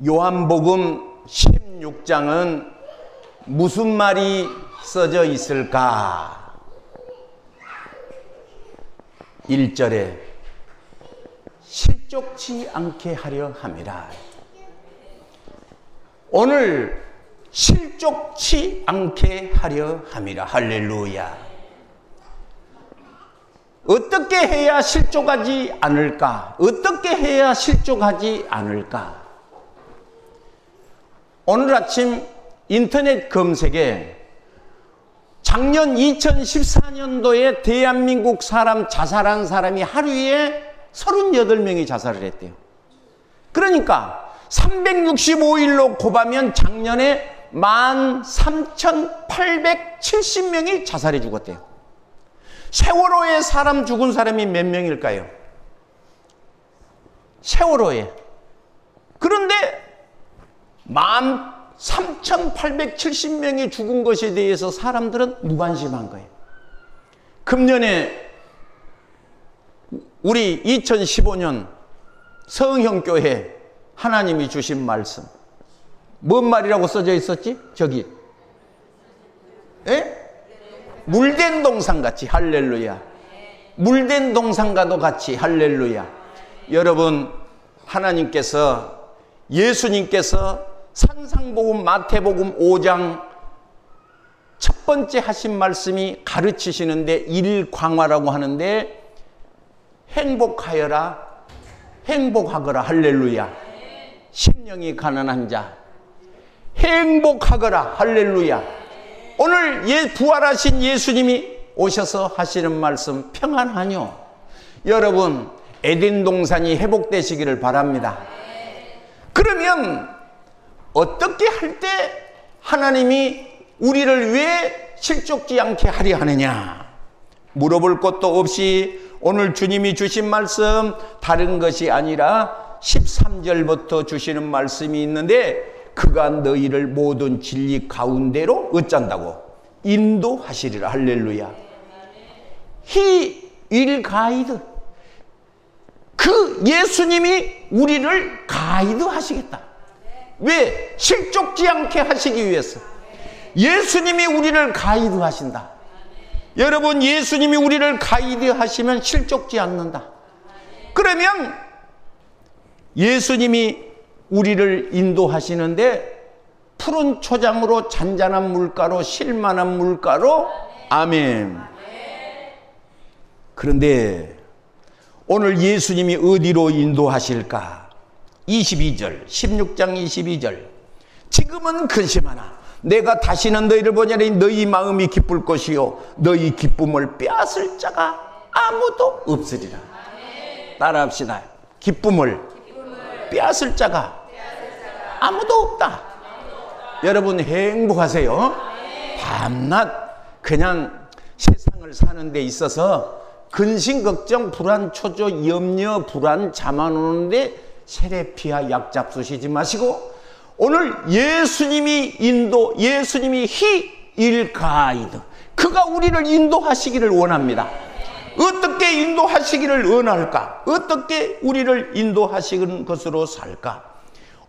요한복음 16장은 무슨 말이 써져 있을까? 1절에 실족치 않게 하려 함이라. 오늘 실족치 않게 하려 함이라. 할렐루야. 어떻게 해야 실족하지 않을까? 어떻게 해야 실족하지 않을까? 오늘 아침 인터넷 검색에 작년 2014년도에 대한민국 사람 자살한 사람이 하루에 38명이 자살을 했대요. 그러니까 365일로 곱하면 작년에 13,870명이 자살해 죽었대요. 세월호에 사람 죽은 사람이 몇 명일까요? 세월호에. 그런데 13,870명이 죽은 것에 대해서 사람들은 무관심한 거예요. 금년에 우리 2015년 성형교회 하나님이 주신 말씀, 뭔 말이라고 써져 있었지? 저기 물된 동산같이. 할렐루야. 물된 동산과도 같이. 할렐루야. 여러분, 하나님께서, 예수님께서 산상복음 마태복음 5장 첫 번째 하신 말씀이 가르치시는데 일광화라고 하는데, 행복하여라, 행복하거라. 할렐루야. 심령이 가난한 자 행복하거라. 할렐루야. 오늘 부활하신 예수님이 오셔서 하시는 말씀, 평안하뇨. 여러분, 에덴 동산이 회복되시기를 바랍니다. 그러면 어떻게 할 때 하나님이 우리를 왜 실족지 않게 하려 하느냐? 물어볼 것도 없이 오늘 주님이 주신 말씀, 다른 것이 아니라 13절부터 주시는 말씀이 있는데, 그가 너희를 모든 진리 가운데로 어쩐다고? 인도하시리라. 할렐루야. He will guide. 그 예수님이 우리를 가이드 하시겠다. 왜? 실족지 않게 하시기 위해서. 예수님이 우리를 가이드 하신다. 여러분, 예수님이 우리를 가이드 하시면 실족지 않는다. 그러면 예수님이 우리를 인도하시는데 푸른 초장으로 잔잔한 물가로 실만한 물가로. 아멘. 그런데 오늘 예수님이 어디로 인도하실까? 22절, 16장 22절. 지금은 근심하나 내가 다시는 너희를 보냐니 너희 마음이 기쁠 것이요 너희 기쁨을 빼앗을 자가 아무도 없으리라. 따라합시다. 기쁨을 빼앗을 자가 아무도 없다. 여러분, 행복하세요? 밤낮 그냥 세상을 사는 데 있어서 근심, 걱정, 불안, 초조, 염려, 불안, 자만 오는데 세례피하 약 잡수시지 마시고, 오늘 예수님이 예수님이 He will guide. 그가 우리를 인도하시기를 원합니다. 어떻게 인도하시기를 원할까? 어떻게 우리를 인도하시는 것으로 살까?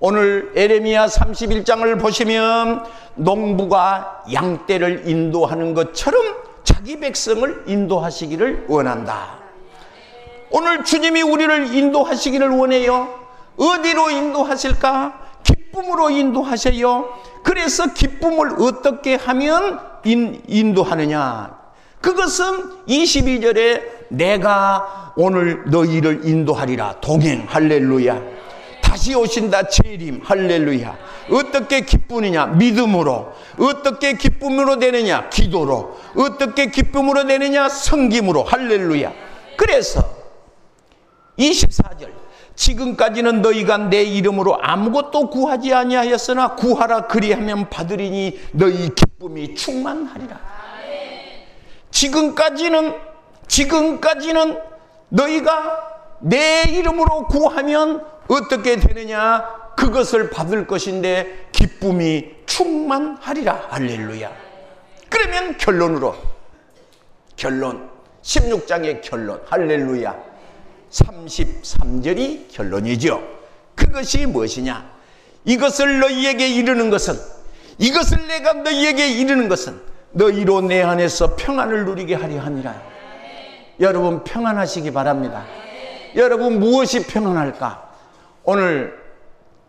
오늘 에레미야 31장을 보시면 농부가 양떼를 인도하는 것처럼 자기 백성을 인도하시기를 원한다. 오늘 주님이 우리를 인도하시기를 원해요. 어디로 인도하실까? 기쁨으로 인도하세요. 그래서 기쁨을 어떻게 하면 인도하느냐? 그것은 22절에 내가 오늘 너희를 인도하리라. 동행. 할렐루야. 다시 오신다. 재림. 할렐루야. 어떻게 기쁘느냐? 믿음으로. 어떻게 기쁨으로 되느냐? 기도로. 어떻게 기쁨으로 되느냐? 섬김으로. 할렐루야. 그래서 24절, 지금까지는 너희가 내 이름으로 아무것도 구하지 아니하였으나 구하라 그리하면 받으리니 너희 기쁨이 충만하리라. 지금까지는 너희가 내 이름으로 구하면 어떻게 되느냐? 그것을 받을 것인데 기쁨이 충만하리라. 할렐루야. 그러면 결론 16장의 결론. 할렐루야. 33절이 결론이죠. 그것이 무엇이냐? 이것을 너희에게 이르는 것은, 이것을 내가 너희에게 이르는 것은 너희로 내 안에서 평안을 누리게 하려 함이라. 여러분 평안하시기 바랍니다. 여러분 무엇이 평안할까? 오늘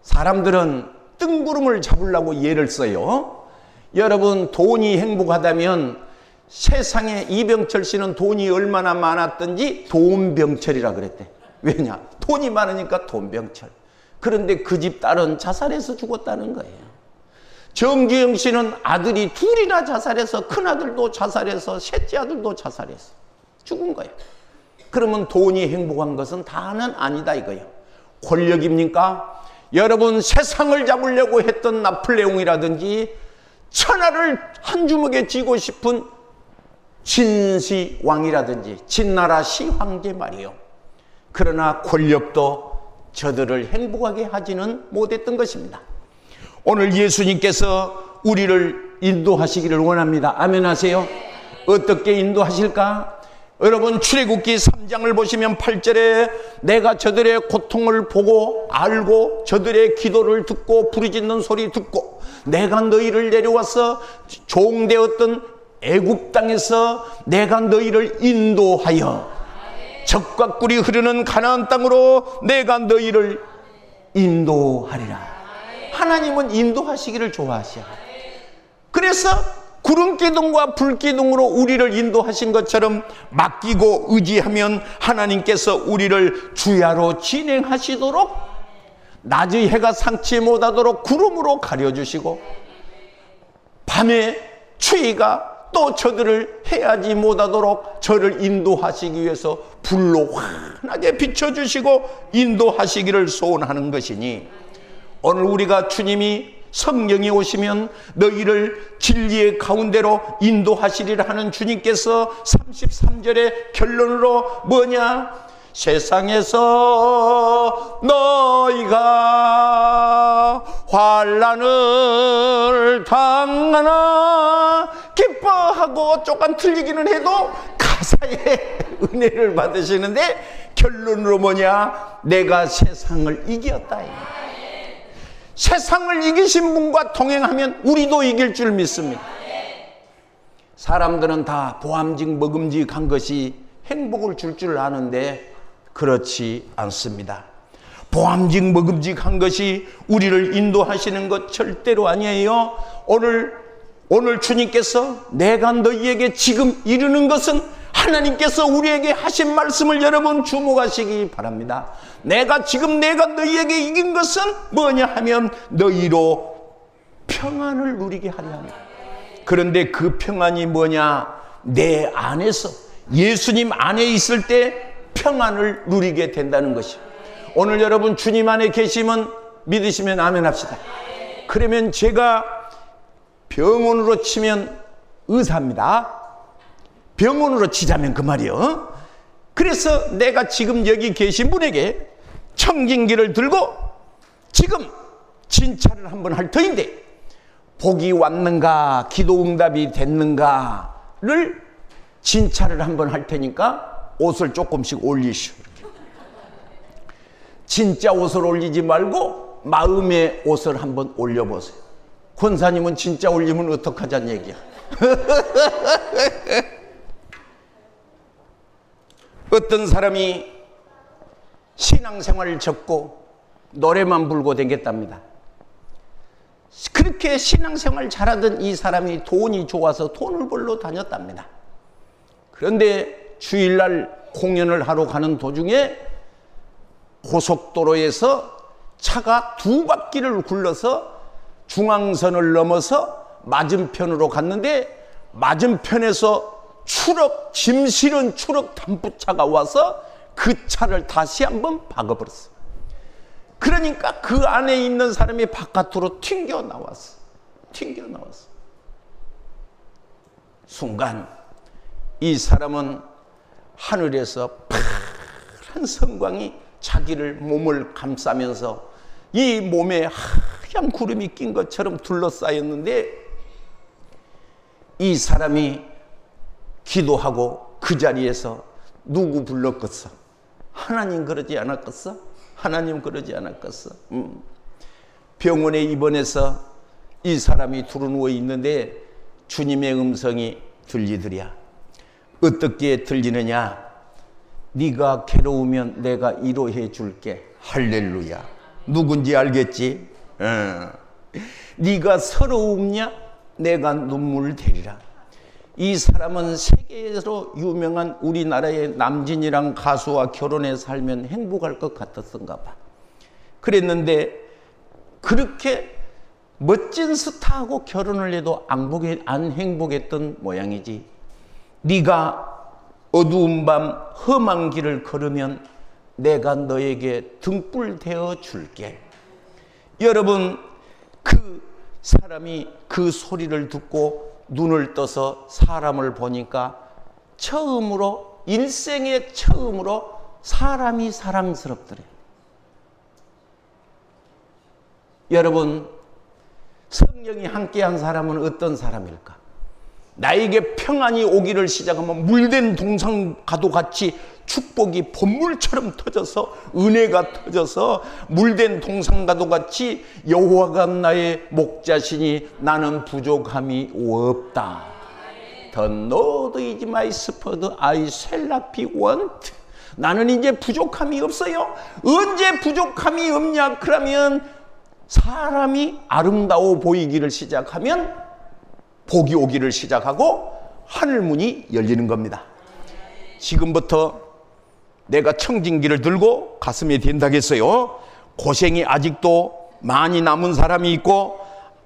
사람들은 뜬구름을 잡으려고 예를 써요. 여러분 돈이 행복하다면, 세상에 이병철 씨는 돈이 얼마나 많았던지 돈병철이라 그랬대. 왜냐? 돈이 많으니까 돈병철. 그런데 그 집 딸은 자살해서 죽었다는 거예요. 정주영 씨는 아들이 둘이나 자살해서, 큰아들도 자살해서 셋째 아들도 자살해서 죽은 거예요. 그러면 돈이 행복한 것은 다는 아니다 이거예요. 권력입니까? 여러분 세상을 잡으려고 했던 나폴레옹이라든지 천하를 한 주먹에 쥐고 싶은 진시황이라든지 진나라 시황제 말이요. 그러나 권력도 저들을 행복하게 하지는 못했던 것입니다. 오늘 예수님께서 우리를 인도하시기를 원합니다. 아멘 하세요. 어떻게 인도하실까? 여러분 출애굽기 3장을 보시면 8절에 내가 저들의 고통을 보고 알고 저들의 기도를 듣고 부르짖는 소리 듣고 내가 너희를 내려와서 종되었던 애굽 땅에서 내가 너희를 인도하여 젖과 꿀이 흐르는 가나안 땅으로 내가 너희를 인도하리라. 하나님은 인도하시기를 좋아하셔. 그래서 구름기둥과 불기둥으로 우리를 인도하신 것처럼 맡기고 의지하면 하나님께서 우리를 주야로 진행하시도록 낮의 해가 상치 못하도록 구름으로 가려주시고 밤에 추위가 또 저들을 해하지 못하도록 저를 인도하시기 위해서 불로 환하게 비춰주시고 인도하시기를 소원하는 것이니, 오늘 우리가 주님이 성령이 오시면 너희를 진리의 가운데로 인도하시리라 하는 주님께서 33절의 결론으로 뭐냐? 세상에서 너희가 환난을 당하나 기뻐하고 조금 틀리기는 해도 가사의 은혜를 받으시는데 결론으로 뭐냐? 내가 세상을 이겼다. 세상을 이기신 분과 동행하면 우리도 이길 줄 믿습니다. 사람들은 다 보암직 먹음직한 것이 행복을 줄 아는데 그렇지 않습니다. 보암직 먹음직한 것이 우리를 인도하시는 것 절대로 아니에요. 오늘 주님께서 내가 너희에게 지금 이르는 것은 하나님께서 우리에게 하신 말씀을 여러분 주목하시기 바랍니다. 내가 너희에게 이긴 것은 뭐냐 하면 너희로 평안을 누리게 하려 합니다. 그런데 그 평안이 뭐냐? 내 안에서 예수님 안에 있을 때 평안을 누리게 된다는 것이요. 오늘 여러분 주님 안에 계시면 믿으시면 아멘 합시다. 그러면 제가 병원으로 치면 의사입니다. 병원으로 치자면 그 말이요. 그래서 내가 지금 여기 계신 분에게 청진기를 들고 지금 진찰을 한번 할 터인데 복이 왔는가 기도 응답이 됐는가를 진찰을 한번 할 테니까 옷을 조금씩 올리시오. 진짜 옷을 올리지 말고 마음의 옷을 한번 올려보세요. 권사님은 진짜 올리면 어떡하자는 얘기야. 어떤 사람이 신앙생활을 접고 노래만 불고 다녔답니다. 그렇게 신앙생활 잘하던 이 사람이 돈이 좋아서 돈을 벌러 다녔답니다. 그런데 주일날 공연을 하러 가는 도중에 고속도로에서 차가 두 바퀴를 굴러서 중앙선을 넘어서 맞은편으로 갔는데 맞은편에서 짐 실은 추럭 단부차가 와서 그 차를 다시 한번 박아버렸어. 그러니까 그 안에 있는 사람이 바깥으로 튕겨나왔어. 순간 이 사람은 하늘에서 파란 성광이 자기를 몸을 감싸면서 이 몸에 하얀 구름이 낀 것처럼 둘러싸였는데 이 사람이 기도하고 그 자리에서 누구 불렀겠어? 하나님 그러지 않았겠어? 하나님 그러지 않았겠어? 병원에 입원해서 이 사람이 두루누워 있는데 주님의 음성이 들리더랴. 어떻게 들리느냐? 네가 괴로우면 내가 위로해 줄게. 할렐루야. 누군지 알겠지? 네가 서러움냐? 내가 눈물 대리라. 이 사람은 세계에서 유명한 우리나라의 남진이랑 가수와 결혼해 살면 행복할 것 같았던가 봐. 그랬는데 그렇게 멋진 스타하고 결혼을 해도 안 행복했던 모양이지. 네가 어두운 밤 험한 길을 걸으면 내가 너에게 등불 되어 줄게. 여러분, 그 사람이 그 소리를 듣고 눈을 떠서 사람을 보니까 처음으로, 일생에 처음으로 사람이 사랑스럽더래. 여러분, 성령이 함께한 사람은 어떤 사람일까? 나에게 평안이 오기를 시작하면 물된 동상가도 같이 축복이 본물처럼 터져서, 은혜가 터져서 물된 동상가도 같이 여호와가 나의 목자시니 나는 부족함이 없다. The Lord is my shepherd, I shall not be want. 나는 이제 부족함이 없어요. 언제 부족함이 없냐? 그러면 사람이 아름다워 보이기를 시작하면 복이 오기를 시작하고 하늘문이 열리는 겁니다. 지금부터 내가 청진기를 들고 가슴에 댄다겠어요. 고생이 아직도 많이 남은 사람이 있고,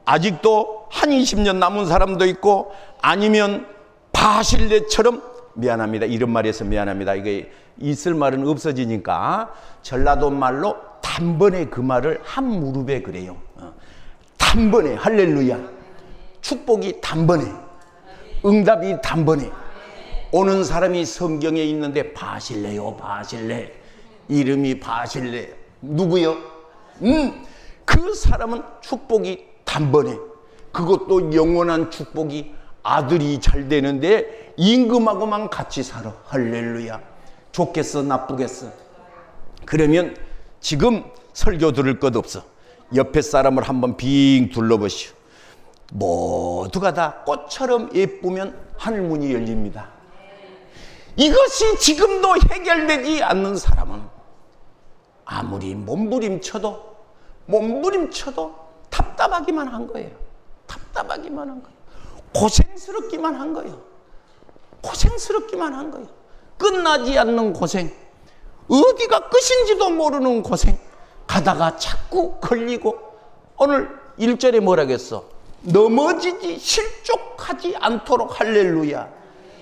아직도 한 20년 남은 사람도 있고, 아니면 바실레처럼, 미안합니다, 이런 말에서 미안합니다. 이게 있을 말은 없어지니까 전라도 말로 단번에 그 말을 한 무릎에 그래요. 단번에. 할렐루야. 축복이 단번에, 응답이 단번에 오는 사람이 성경에 있는데 바실레요. 바실레. 이름이 바실레. 누구요? 그 사람은 축복이 단번에, 그것도 영원한 축복이, 아들이 잘 되는데 임금하고만 같이 살아. 할렐루야. 좋겠어, 나쁘겠어? 그러면 지금 설교 들을 것 없어. 옆에 사람을 한번 빙 둘러보시오. 모두가 다 꽃처럼 예쁘면 하늘문이 열립니다. 이것이 지금도 해결되지 않는 사람은 아무리 몸부림쳐도 답답하기만 한 거예요. 답답하기만 한 거예요. 고생스럽기만 한 거예요. 고생스럽기만 한 거예요. 끝나지 않는 고생, 어디가 끝인지도 모르는 고생, 가다가 자꾸 걸리고, 오늘 1절에 뭐라겠어? 넘어지지 실족하지 않도록. 할렐루야.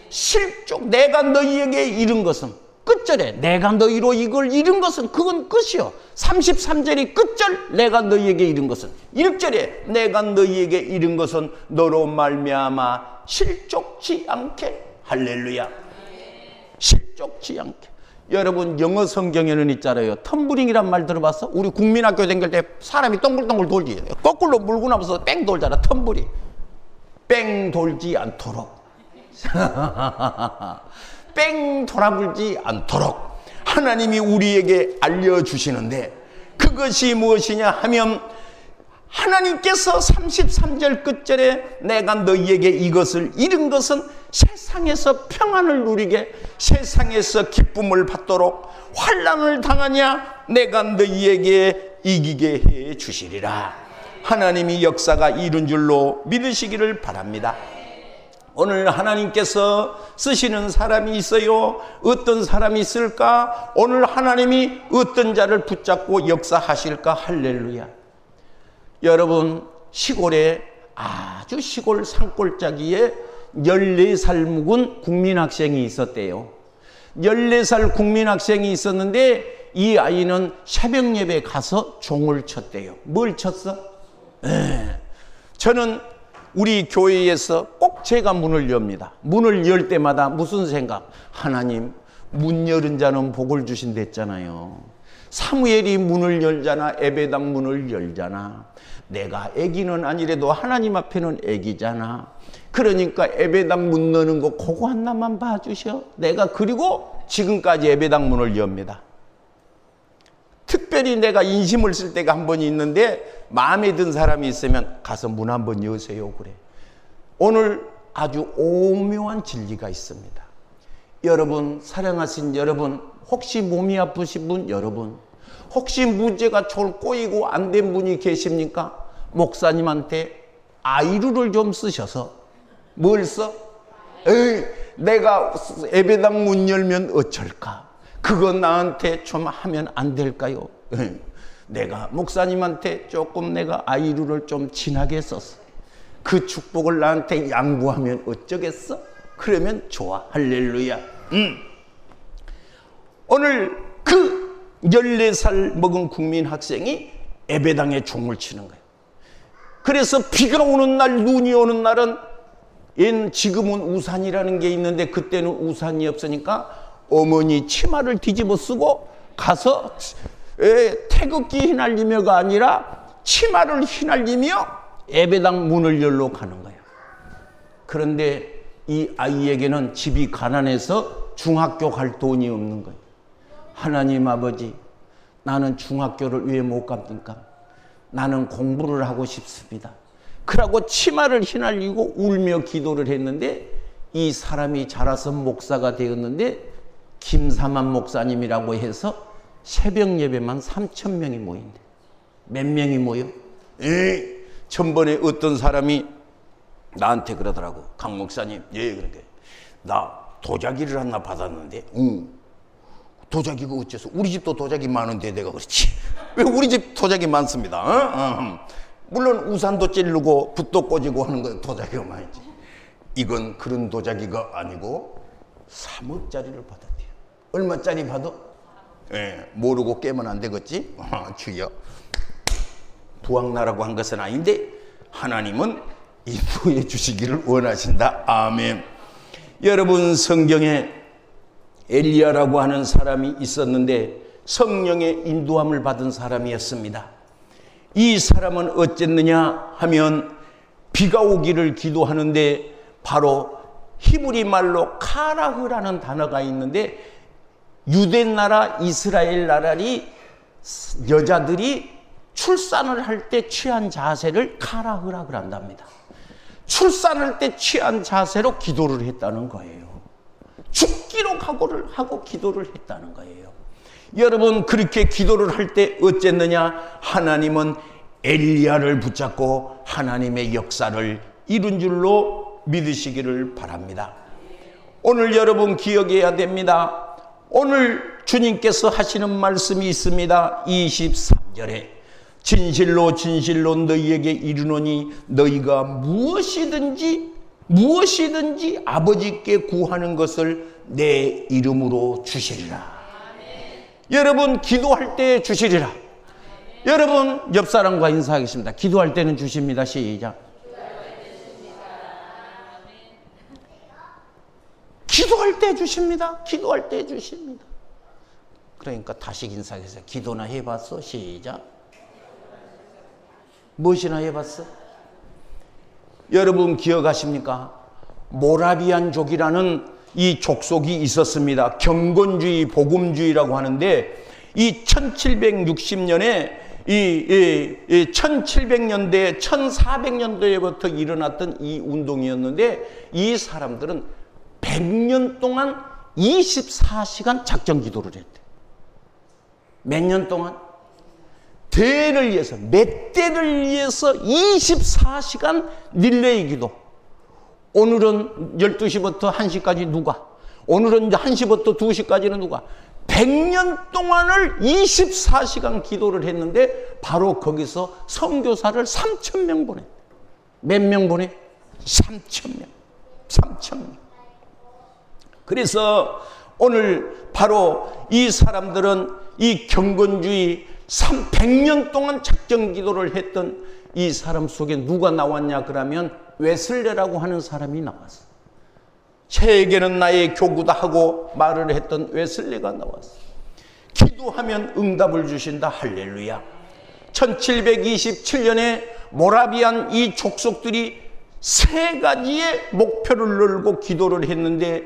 실족, 내가 너희에게 이른 것은, 끝절에 내가 너희로 이걸 이룬 것은, 그건 끝이요. 33절이 끝절, 내가 너희에게 이룬 것은, 1절에 내가 너희에게 이룬 것은 너로 말미암아 실족지 않게. 할렐루야. 실족지 않게. 여러분, 영어 성경에는 있잖아요. 텀블링이란 말 들어봤어? 우리 국민학교 다닐 때 사람이 동글동글 돌지, 거꾸로 물고 나면서 뺑 돌잖아. 텀블링. 뺑 돌지 않도록. 뺑 돌아불지 않도록 하나님이 우리에게 알려주시는데, 그것이 무엇이냐 하면, 하나님께서 33절 끝절에 내가 너희에게 이것을 이룬 것은 세상에서 평안을 누리게, 세상에서 기쁨을 받도록, 환난을 당하냐 내가 너희에게 이기게 해 주시리라. 하나님이 역사가 이룬 줄로 믿으시기를 바랍니다. 오늘 하나님께서 쓰시는 사람이 있어요. 어떤 사람이 있을까? 오늘 하나님이 어떤 자를 붙잡고 역사하실까? 할렐루야. 여러분, 시골에, 아주 시골 산골짜기에 14살 묵은 국민학생이 있었대요. 14살 국민학생이 있었는데 이 아이는 새벽 예배 가서 종을 쳤대요. 뭘 쳤어? 저는 우리 교회에서 꼭 제가 문을 엽니다. 문을 열 때마다 무슨 생각? 하나님, 문 열은 자는 복을 주신댔잖아요. 사무엘이 문을 열잖아. 에베당 문을 열잖아. 내가 애기는 아니래도 하나님 앞에는 애기잖아. 그러니까 에베당 문 여는 거 그거 하나만 봐주셔. 내가 그리고 지금까지 에베당 문을 엽니다. 특별히 내가 인심을 쓸 때가 한 번 있는데 마음에 든 사람이 있으면 가서 문 한번 여세요 그래. 오늘 아주 오묘한 진리가 있습니다. 여러분, 사랑하신 여러분, 혹시 몸이 아프신 분 여러분, 혹시 문제가 절 꼬이고 안 된 분이 계십니까? 목사님한테 아이루를 좀 쓰셔서 뭘 써? 에이, 내가 예배당 문 열면 어쩔까? 그거 나한테 좀 하면 안 될까요? 내가 목사님한테 조금 내가 아이루를 좀 진하게 썼어. 그 축복을 나한테 양보하면 어쩌겠어? 그러면 좋아. 할렐루야. 오늘 그 14살 먹은 국민 학생이 예배당에 종을 치는 거예요. 그래서 비가 오는 날, 눈이 오는 날은 지금은 우산이라는 게 있는데 그때는 우산이 없으니까 어머니 치마를 뒤집어 쓰고 가서 태극기 휘날리며가 아니라 치마를 휘날리며 예배당 문을 열러 가는 거예요. 그런데 이 아이에게는 집이 가난해서 중학교 갈 돈이 없는 거예요. 하나님 아버지, 나는 중학교를 왜 못 갑니까? 나는 공부를 하고 싶습니다. 그러고 치마를 휘날리고 울며 기도를 했는데 이 사람이 자라서 목사가 되었는데 김사만 목사님이라고 해서 새벽 예배만 3,000명이 모인대. 몇 명이 모여? 전번에 어떤 사람이 나한테 그러더라고. 강 목사님, 그러게 나 도자기를 하나 받았는데 도자기가 어째서? 우리 집도 도자기 많은데. 내가 그렇지, 왜 우리 집 도자기 많습니다. 물론 우산도 찌르고 붓도 꽂이고 하는 건 도자기가 많지. 이건 그런 도자기가 아니고 3억짜리를 받았대요. 얼마짜리 받아? 모르고 깨면 안 되겠지? 주여, 부학나라고 한 것은 아닌데 하나님은 인도해 주시기를 원하신다. 아멘. 여러분, 성경에 엘리야라고 하는 사람이 있었는데 성령의 인도함을 받은 사람이었습니다. 이 사람은 어쨌느냐 하면 비가 오기를 기도하는데 바로 히브리 말로 카라흐라는 단어가 있는데 유대 나라, 이스라엘 나라리 여자들이 출산을 할 때 취한 자세를 카라흐라 그런답니다. 출산할 때 취한 자세로 기도를 했다는 거예요. 죽기로 각오를 하고 기도를 했다는 거예요. 여러분, 그렇게 기도를 할 때 어쨌느냐? 하나님은 엘리야를 붙잡고 하나님의 역사를 이룬 줄로 믿으시기를 바랍니다. 오늘 여러분 기억해야 됩니다. 오늘 주님께서 하시는 말씀이 있습니다. 23절에 진실로 진실로 너희에게 이르노니 너희가 무엇이든지 아버지께 구하는 것을 내 이름으로 주시리라. 여러분, 기도할 때 주시리라. 여러분, 옆 사람과 인사하겠습니다. 기도할 때는 주십니다. 시작. 기도할 때 주십니다. 기도할 때 주십니다. 그러니까 다시 인사하겠어요. 기도나 해봤어? 시작. 무엇이나 해봤어? 여러분 기억하십니까? 모라비안족이라는 이 족속이 있었습니다. 경건주의, 복음주의라고 하는데 이 1760년에 이 1700년대, 1400년도에부터 일어났던 이 운동이었는데 이 사람들은 100년 동안 24시간 작전 기도를 했대. 몇 년 동안? 대를 위해서, 몇 대를 위해서 24시간 릴레이 기도. 오늘은 12시부터 1시까지 누가? 오늘은 1시부터 2시까지는 누가? 100년 동안을 24시간 기도를 했는데 바로 거기서 선교사를 3,000명 보내. 몇 명 보내? 3,000명. 3,000명. 그래서 오늘 바로 이 사람들은 이 경건주의 100년 동안 작전 기도를 했던 이 사람 속에 누가 나왔냐 그러면 웨슬레라고 하는 사람이 나왔어. 세계는 나의 교구다 하고 말을 했던 웨슬레가 나왔어. 기도하면 응답을 주신다. 할렐루야. 1727년에 모라비안 이 족속들이 세 가지의 목표를 걸고 기도를 했는데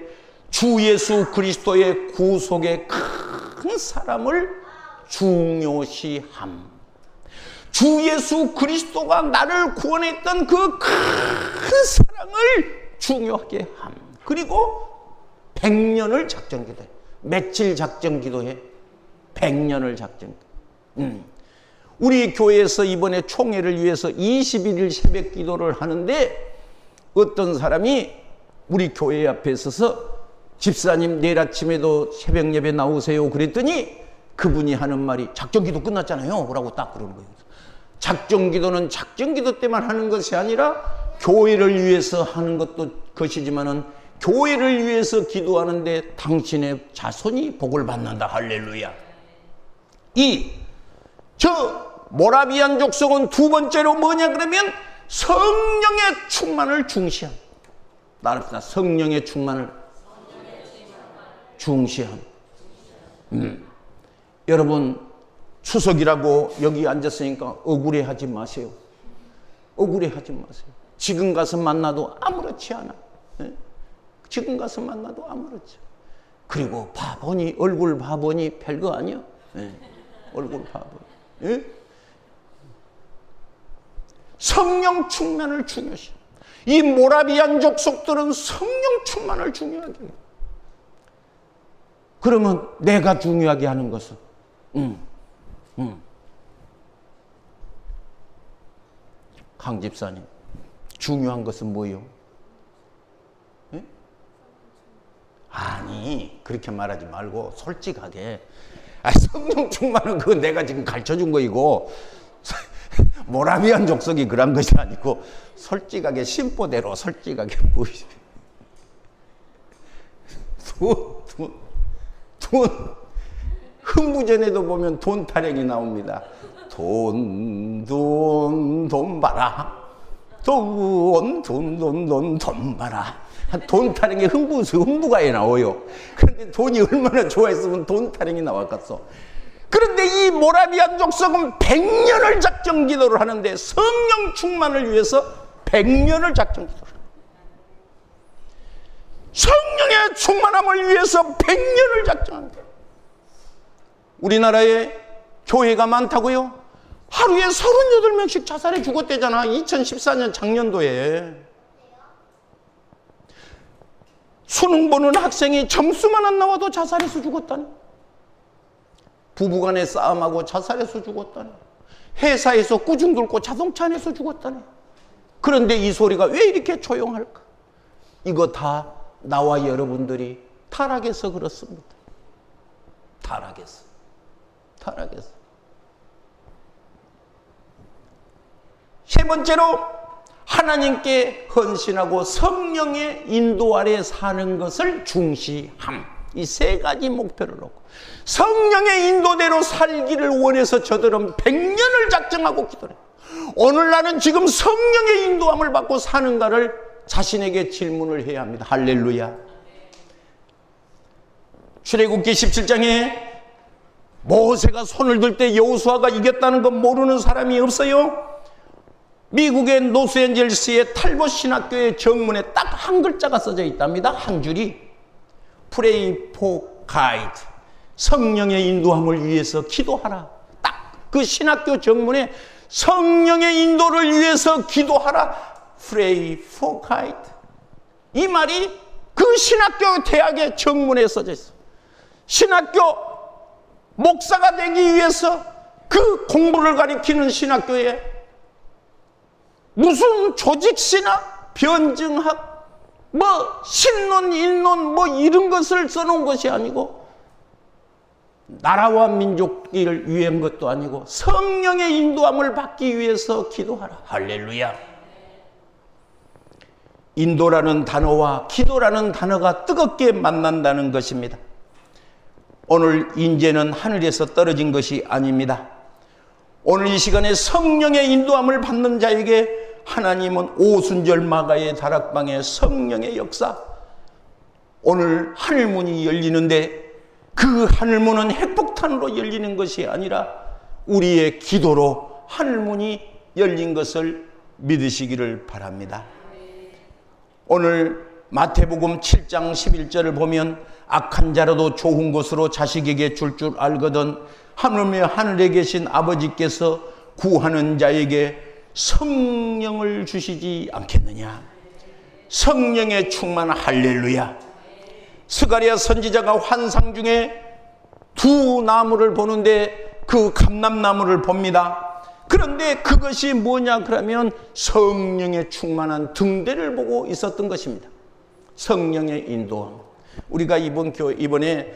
주 예수 그리스도의 구속의 큰 사람을 중요시함. 주 예수 그리스도가 나를 구원했던 그 큰 사랑을 중요하게 함. 그리고 100년을 작정기도해. 며칠 작정기도해? 100년을 작정기도. 우리 교회에서 이번에 총회를 위해서 21일 새벽 기도를 하는데 어떤 사람이 우리 교회 앞에 서서 집사님 내일 아침에도 새벽 예배 나오세요 그랬더니 그분이 하는 말이 작정기도 끝났잖아요 라고 딱 그러는 거예요. 작정기도는 작정기도 때만 하는 것이 아니라 교회를 위해서 하는 것이지만은 교회를 위해서 기도하는데 당신의 자손이 복을 받는다. 할렐루야. 저 모라비안 족속은 두 번째로 뭐냐 그러면 성령의 충만을 중시함. 나랍시다. 성령의 충만을 중시함. 여러분 추석이라고 여기 앉았으니까 억울해하지 마세요. 억울해하지 마세요. 지금 가서 만나도 아무렇지 않아. 지금 가서 만나도 아무렇지. 그리고 얼굴 봐보니 별거 아니야. 얼굴 봐보니. 성령 충만을 중요시. 이 모라비안 족속들은 성령 충만을 중요하게 해요. 그러면 내가 중요하게 하는 것은 강 집사님 중요한 것은 뭐예요? 아니 그렇게 말하지 말고 솔직하게 성령 충만은 그거 내가 지금 가르쳐준 거이고 모라비안 족속이 그런 것이 아니고 솔직하게 심보대로 솔직하게 보이죠. 돈 흥부전에도 보면 돈 타령이 나옵니다. 돈 봐라. 돈 봐라. 돈 타령이 흥부가에 나와요. 그런데 돈이 얼마나 좋아했으면 돈 타령이 나왔겠어. 그런데 이 모라비안 족속은 100년을 작정기도를 하는데 성령 충만을 위해서 100년을 작정기도를 합니다. 성령의 충만함을 위해서 100년을 작정합니다. 우리나라에 교회가 많다고요? 하루에 38명씩 자살해 죽었대잖아. 2014년 작년도에. 수능 보는 학생이 점수만 안 나와도 자살해서 죽었다니. 부부간의 싸움하고 자살해서 죽었다니. 회사에서 꾸중 들고 자동차 안에서 죽었다니. 그런데 이 소리가 왜 이렇게 조용할까? 이거 다 나와 여러분들이 타락해서 그렇습니다. 타락해서. 세 번째로 하나님께 헌신하고 성령의 인도 아래 사는 것을 중시함. 이 세 가지 목표를 놓고 성령의 인도대로 살기를 원해서 저들은 100년을 작정하고 기도해요. 오늘 나는 지금 성령의 인도함을 받고 사는가를 자신에게 질문을 해야 합니다. 할렐루야. 출애굽기 17장에 모세가 손을 들 때 여호수아가 이겼다는 건 모르는 사람이 없어요. 미국의 로스앤젤레스의 탈봇 신학교의 정문에 딱 한 글자가 써져 있답니다. 한 줄이 Pray for guide. 성령의 인도함을 위해서 기도하라. 딱 그 신학교 정문에 성령의 인도를 위해서 기도하라. Pray for guide. 이 말이 그 신학교 대학의 정문에 써져 있어. 신학교 목사가 되기 위해서 그 공부를 가리키는 신학교에 무슨 조직신학, 변증학, 신론, 인론 이런 것을 써놓은 것이 아니고 나라와 민족을 위한 것도 아니고 성령의 인도함을 받기 위해서 기도하라. 할렐루야. 인도라는 단어와 기도라는 단어가 뜨겁게 만난다는 것입니다. 오늘 인재는 하늘에서 떨어진 것이 아닙니다. 오늘 이 시간에 성령의 인도함을 받는 자에게 하나님은 오순절 마가의 다락방의 성령의 역사, 오늘 하늘문이 열리는데 그 하늘문은 핵폭탄으로 열리는 것이 아니라 우리의 기도로 하늘문이 열린 것을 믿으시기를 바랍니다. 오늘 마태복음 7장 11절을 보면 악한 자라도 좋은 것으로 자식에게 줄 줄 알거든 하늘에 계신 아버지께서 구하는 자에게 성령을 주시지 않겠느냐. 성령의 충만. 할렐루야. 스가랴 선지자가 환상 중에 두 나무를 보는데 그 감람나무를 봅니다. 그런데 그것이 뭐냐 그러면 성령의 충만한 등대를 보고 있었던 것입니다. 성령의 인도함. 우리가 이번에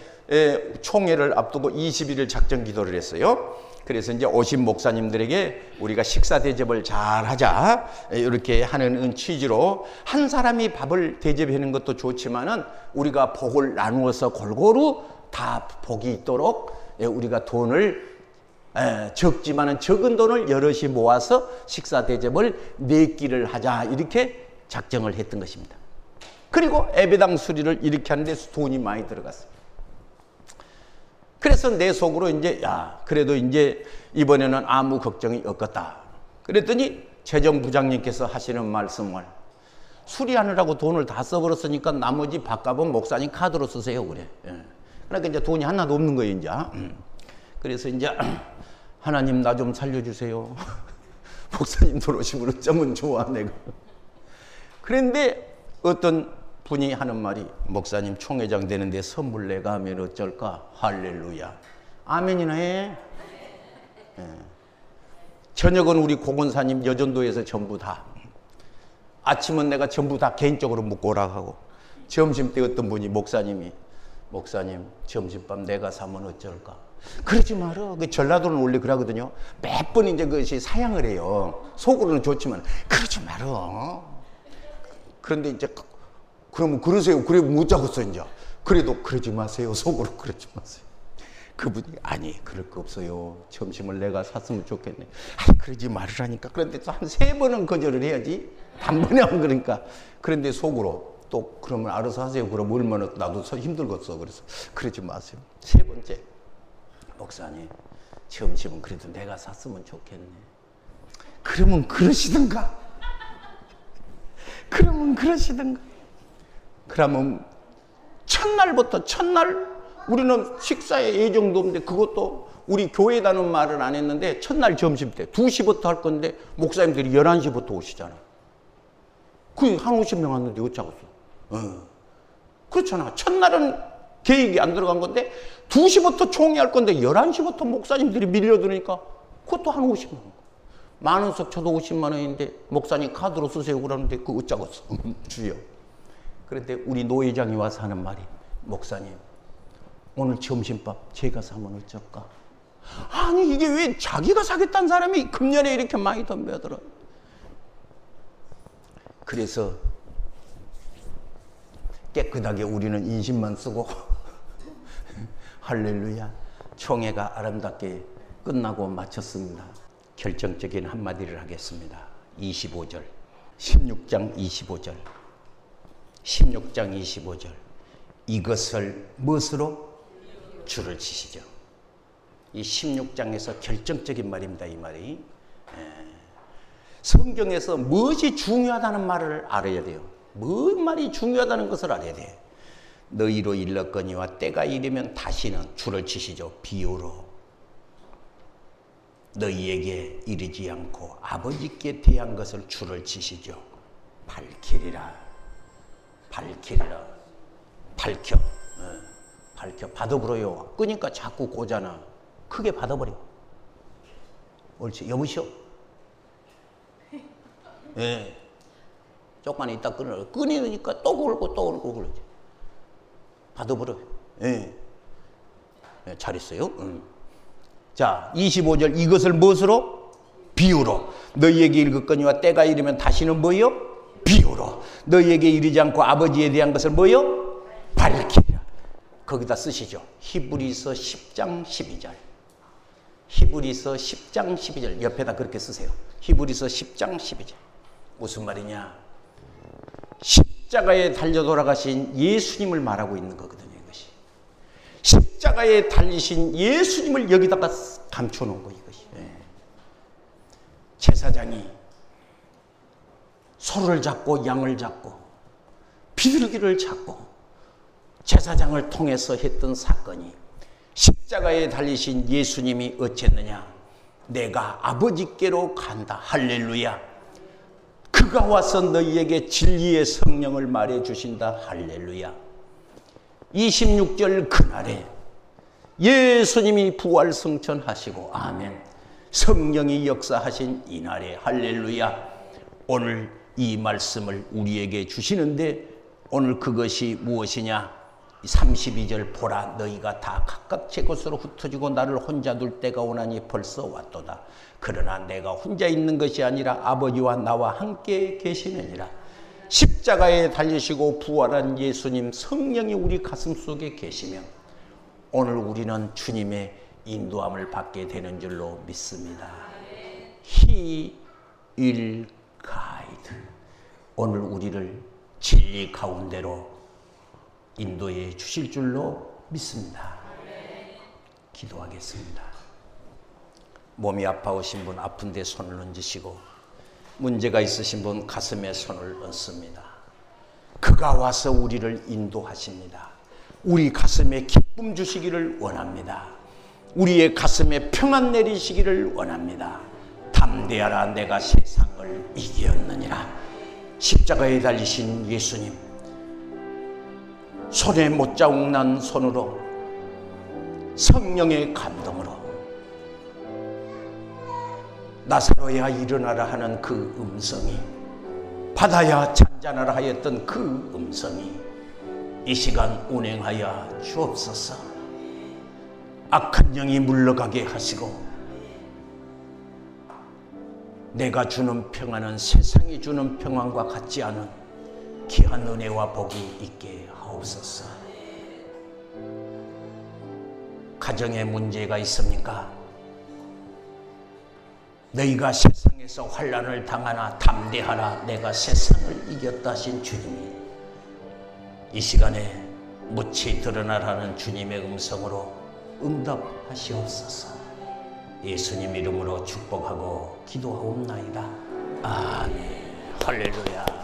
총회를 앞두고 20일을 작전 기도를 했어요. 그래서 이제 오신 목사님들에게 우리가 식사 대접을 잘 하자 이렇게 하는 취지로 한 사람이 밥을 대접하는 것도 좋지만은 우리가 복을 나누어서 골고루 다 복이 있도록 우리가 돈을 적지만은 적은 돈을 여럿이 모아서 식사 대접을 4끼를 하자 이렇게 작정을 했던 것입니다. 그리고 예배당 수리를 이렇게 하는데 돈이 많이 들어갔어요. 그래서 내 속으로 이제 그래도 이제 이번에는 아무 걱정이 없겠다. 그랬더니 재정부장님께서 하시는 말씀을 수리하느라고 돈을 다 써버렸으니까 나머지 밥값은 목사님 카드로 쓰세요 그래. 그러니까 이제 돈이 하나도 없는 거예요 이제. 그래서 이제 하나님 나 좀 살려주세요. 목사님 들어오시면 어쩌면 좋아 내가. 그런데 어떤 분이 하는 말이 목사님 총회장 되는데 선물 내가 하면 어쩔까? 할렐루야. 아멘이나 해. 저녁은 우리 고건사님 여전도에서 전부 다. 아침은 내가 전부 다 개인적으로 묵고 오라고 하고 점심 때 어떤 분이 목사님 점심밥 내가 사면 어쩔까? 그러지 마라. 그 전라도는 원래 그러거든요. 몇 번 이제 그것이 사양을 해요. 속으로는 좋지만 그러지 마라. 그런데 이제 그러면 그러세요. 그래 못 자겠어 이제. 그래도 그러지 마세요. 속으로 그러지 마세요. 그분이 아니 그럴 거 없어요. 점심을 내가 샀으면 좋겠네. 아니 그러지 말으라니까. 그런데 또 한 3번은 거절을 해야지. 단번에 안 그러니까. 그런데 속으로 또 그러면 알아서 하세요. 그럼 얼마나 나도 힘들겠어. 그래서 그러지 마세요. 3번째 목사님 점심은 그래도 내가 샀으면 좋겠네. 그러면 그러시든가. 그러면 첫날 우리는 식사에 예정도 없는데 그것도 우리 교회다는 말은 안 했는데 첫날 점심 때 2시부터 할 건데 목사님들이 11시부터 오시잖아. 그 한 50명 왔는데 어쩌겠어. 그렇잖아. 첫날은 계획이 안 들어간 건데 2시부터 총회할 건데 11시부터 목사님들이 밀려드니까 그것도 한 50만 원. 만원석 쳐도 50만 원인데 목사님 카드로 쓰세요 그러는데 그 어쩌겠어. 주여. 그런데 우리 노회장이 와서 하는 말이 목사님 오늘 점심밥 제가 사면 어쩔까? 아니 이게 왜 자기가 사겠다는 사람이 금년에 이렇게 많이 덤벼들어. 그래서 깨끗하게 우리는 인심만 쓰고 할렐루야. 총회가 아름답게 끝나고 마쳤습니다. 결정적인 한마디를 하겠습니다. 25절 16장 25절 이것을 무엇으로? 줄을 치시죠. 이 16장에서 결정적인 말입니다. 이 말이 성경에서 무엇이 중요하다는 말을 알아야 돼요. 뭔 말이 중요하다는 것을 알아야 돼요. 너희로 일렀거니와 때가 이르면 다시는 줄을 치시죠. 비유로 너희에게 이르지 않고 아버지께 대한 것을 줄을 치시죠. 밝히리라. 밝혀 받아버려요. 끄니까 자꾸 고잖아. 크게 받아버려. 옳지. 여보시오. 예. 조금만 있다 끊으니까 또 걸고 그러지. 받아버려. 예. 예, 잘했어요. 자, 25절 이것을 무엇으로? 비유로. 너희에게 읽었거니와 때가 이르면 다시는 뭐요? 비유로. 너희에게 이르지 않고 아버지에 대한 것을 뭐요? 밝히리라. 거기다 쓰시죠. 히브리서 10장 12절. 히브리서 10장 12절. 옆에다 그렇게 쓰세요. 히브리서 10장 12절. 무슨 말이냐? 십자가에 달려 돌아가신 예수님을 말하고 있는 거거든요. 이것이. 십자가에 달리신 예수님을 여기다가 감춰놓은 거 이것이. 제사장이 소를 잡고 양을 잡고 비둘기를 잡고 제사장을 통해서 했던 사건이 십자가에 달리신 예수님이 어쨌느냐? 내가 아버지께로 간다. 할렐루야. 그가 와서 너희에게 진리의 성령을 말해주신다. 할렐루야. 26절 그날에 예수님이 부활승천하시고 아멘. 성령이 역사하신 이날에 할렐루야. 오늘 이 말씀을 우리에게 주시는데 오늘 그것이 무엇이냐? 32절 보라 너희가 다 각각 제 곳으로 흩어지고 나를 혼자 둘 때가 오나니 벌써 왔도다. 그러나 내가 혼자 있는 것이 아니라 아버지와 나와 함께 계시느니라. 십자가에 달리시고 부활한 예수님 성령이 우리 가슴 속에 계시며 오늘 우리는 주님의 인도함을 받게 되는 줄로 믿습니다. He will guide. 오늘 우리를 진리 가운데로 인도해 주실 줄로 믿습니다. 기도하겠습니다. 몸이 아파오신 분 아픈 데 손을 얹으시고 문제가 있으신 분 가슴에 손을 얹습니다. 그가 와서 우리를 인도하십니다. 우리 가슴에 기쁨 주시기를 원합니다. 우리의 가슴에 평안 내리시기를 원합니다. 담대하라 내가 세상을 이겼느니라. 십자가에 달리신 예수님 손에 못자국 난 손으로 성령의 감동으로 나사로야 일어나라 하는 그 음성이 바다야 잔잔하라 하였던 그 음성이 이 시간 운행하여 주옵소서. 악한 영이 물러가게 하시고 내가 주는 평안은 세상이 주는 평안과 같지 않은 귀한 은혜와 복이 있게 하옵소서. 가정에 문제가 있습니까? 너희가 세상에서 환난을 당하나 담대하라 내가 세상을 이겼다 하신 주님이 이 시간에 묻히 드러나라는 주님의 음성으로 응답하시옵소서. 예수님 이름으로 축복하고 기도하옵나이다. 아멘. 할렐루야.